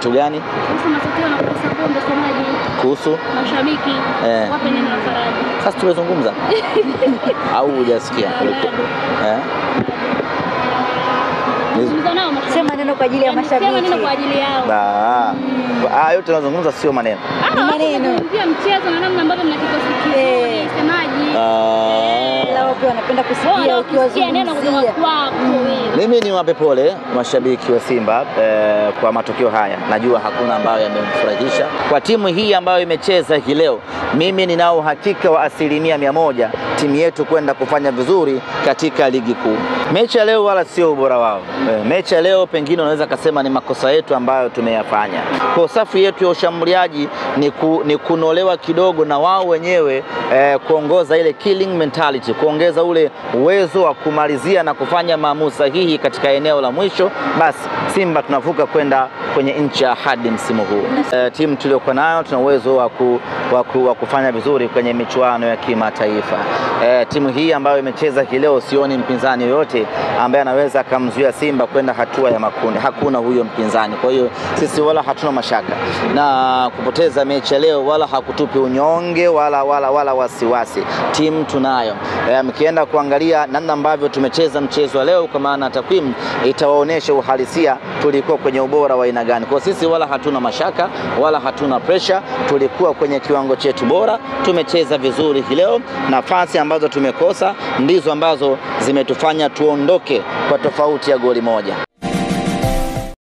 Kitu gani? Kuhusu matokeo na kukosa kombe semaji? Kuhusu mashabiki wape neno la faraja. Sasa tumezungumza au hujasikia? Sema neno kwa ajili ya mashabiki. Sema neno kwa ajili yao. Yote tunazungumza sio maneno. Ni maneno. Pia mchezo na namna ambavyo mnakikosi semaji. Lao pia wanapenda kusikia ukiwazungumzia neno kutoka kwako wewe. Mimi niwape pole mashabiki wa Simba kwa matokeo haya. Najua hakuna ambayo yamemfurahisha. Kwa timu hii ambayo imecheza hii leo, mimi ninao uhakika wa 100% timu yetu kwenda kufanya vizuri katika ligi kuu. Mechi ya leo wala sio ubora wao. Mechi ya leo pengine unaweza kusema ni makosa yetu ambayo tumeyafanya. Kwa safu yetu ya ushambuliaji ni kunolewa kidogo na wao wenyewe kuongoza ile killing mentality, kuongeza ule uwezo wa kumalizia na kufanya maamuzi sahihi katika eneo la mwisho. Basi Simba tunavuka kwenda kwenye nchi ya ahadi msimu huu. Timu tuliyokuwa nayo tuna uwezo wa kufanya vizuri kwenye michuano ya kimataifa. Timu hii ambayo imecheza leo, sioni mpinzani yoyote ambaye anaweza kumzuia Simba kwenda hatua ya makundi. Hakuna huyo mpinzani. Kwa hiyo sisi wala hatuna mashaka na kupoteza mechi leo, wala hakutupi unyonge wala wasiwasi. Timu tunayo. Mkienda kuangalia namna ambavyo tumecheza mchezo wa leo, kwa maana takwimu itawaonesha uhalisia tulikuwa kwenye ubora wa aina gani. Kwa sisi wala hatuna mashaka wala hatuna pressure, tulikuwa kwenye kiwango chetu bora, tumecheza vizuri leo. Nafasi ambazo tumekosa ndizo ambazo zimetufanya tuondoke kwa tofauti ya goli moja.